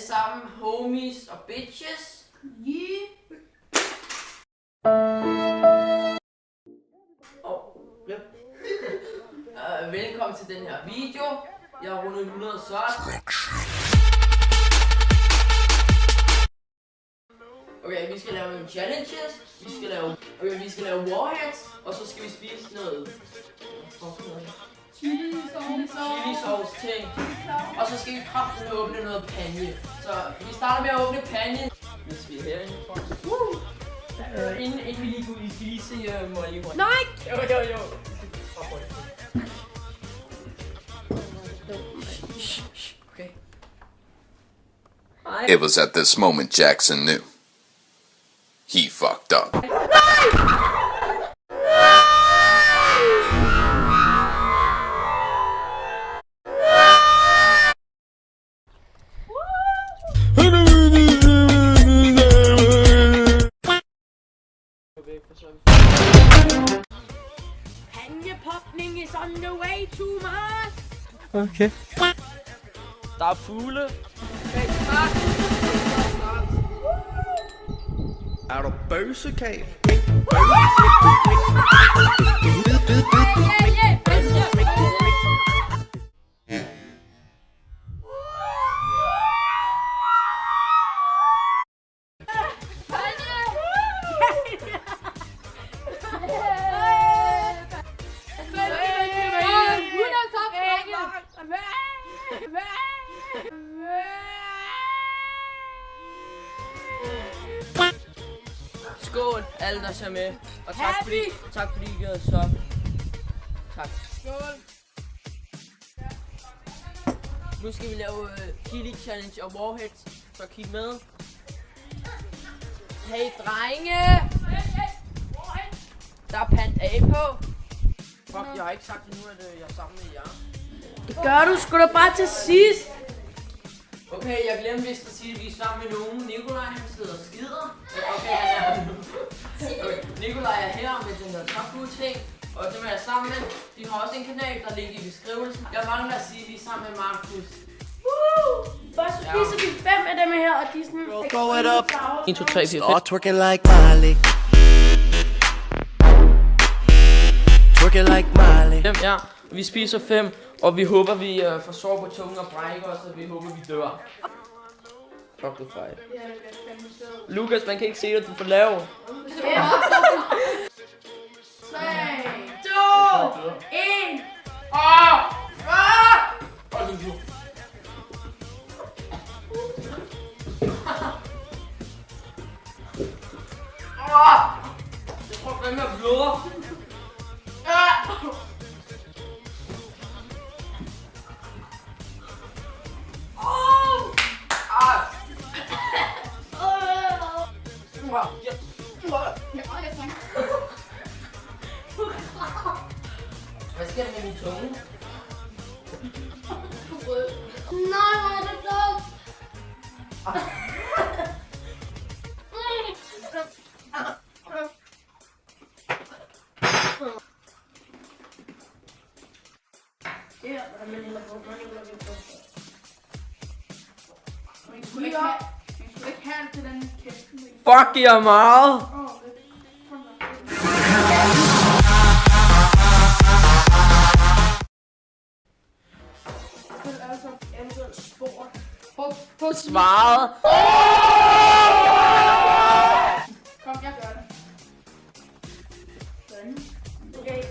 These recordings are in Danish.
sammen, homies og bitches. Yeah. Velkommen til den her video. Jeg har rundet 100 subs. Okay, vi skal lave nogle challenges. Vi skal lave warheads. Og så skal vi spise noget chili sauce ting. Og så skal vi kraftigt åbne noget panje. Så vi starter med at åbne panje. Hvis vi er herinde. Inden vi lige går ud, vi skal lige se Molly. Nej! Jo. Okay. It was at this moment Jackson knew. He fucked up. Panjepopning is on the way to Mars. Okay. Der er fugle. Okay, start. Er du bøsekab? Skål, alle der ser med. Og tak fordi I gjorde så. Tak. Skål. Nu skal vi lave chili challenge og warheads. Så kig med. Hey drenge! Der er pant A på. Fuck, jeg har ikke sagt endnu, at jeg er sammen med jer. Det gør du sgu da bare til sidst. Okay, jeg glemte vist at sige, at vi er sammen med nogen. Nikolaj, han sidder og skider. Okay, han er... Okay, Nikolaj er her med den der top-ting. Og dem er jeg sammen med. De har også en kanal, der ligger i beskrivelsen. Jeg mangler at sige, at vi er sammen med Markus. Først spiser vi 5 af dem her, og de er sådan... Throw it up. 1, 2, 3, 4, 5. Start twerking like Miley. Twerking like Miley. Ja, vi spiser 5, og vi håber, vi får sår på tungen og brækker os, og vi håber, vi dør. Fuck, du fejl. Lukas, man kan ikke se dig, du er for lav. 3, 2, 1. Jeg tror fandme, jeg bløder. Hvad sker der med min tunge? Nej, hvor er det dumt. Fuck, jeg er meget. Svaret. Kom, jeg gør det. Okay.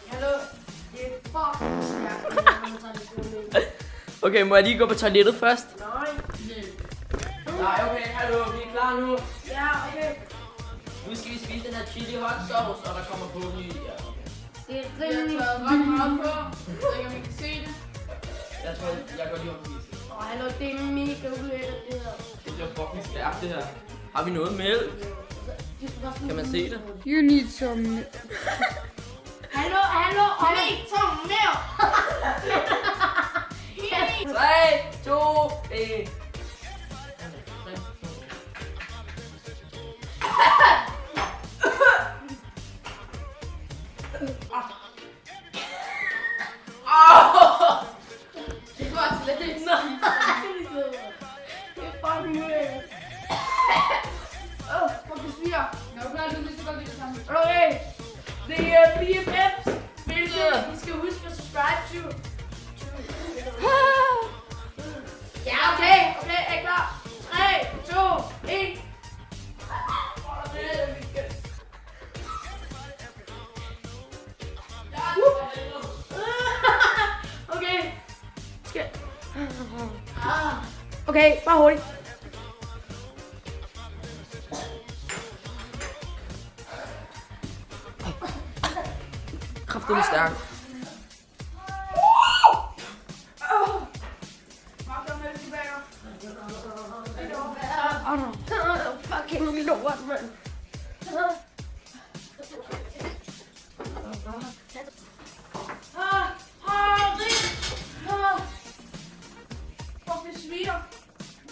Hallo. Det er fucking stærkt. Okay, må jeg lige gå på toilettet først? Nej. Nej, okay, hallo, vi er klar nu. Ja, okay. Nu skal vi spise den her chili hot sauce, og der kommer på ny. Ja, okay. Det er Jeg har rimelig taget ret meget på. Jeg ved ikke, om I kan se det. Jeg tror, jeg går lige op og spise det. hallo, det er mega ulækkert det her. Det bliver fucking stærkt, det her. Har vi noget mælk? Kan man se det? You need some... Hallo, og need some milk! 3, 2, 1. Det går altså lidt. Okay. Det er BFF. Hvilket I skal huske at subscribe to. Ja, okay. Okay, er I klar? 3, 2, 1. Okay. Skal... Okay, bare hurtigt. Kraftedeme stærk. Fucking lort, mand. Fuck, det sviger.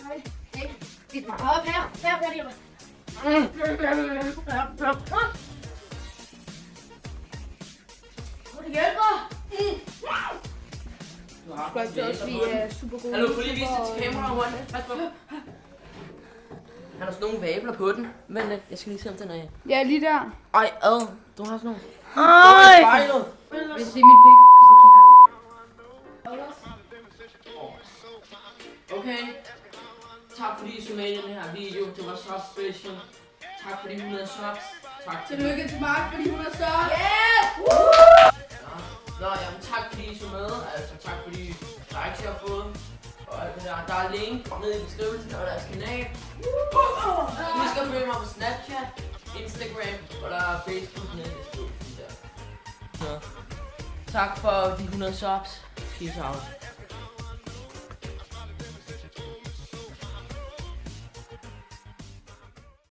Nej, ikke. Det er bare op her. Her, lige. Det hjælper. Du har Skal også, vi er super gode. Hallo, prøv lige vise det til kameraet hurtigt. Pas på. Han har sådan nogle vabler på den. Men jeg skal lige se, om den er... Ja, lige der. Ej, du har sådan nogle. Ej! Spejlet. Hvis det er mit pik, så kigger jeg. Okay. Tak fordi I så med i den her video. Det var sub special. Tak fordi 100 subs. Tak til Tillykke til Mark, fordi hun er større. Nå, jamen tak fordi I så med. Altså tak fordi likes jeg har fået. Og alt det der. Der er link nede i beskrivelsen af deres kanal. Husk at følge mig på Snapchat, Instagram og der er Facebook nede i beskrivelsen der. Så. Tak for de 100 subs. Peace out.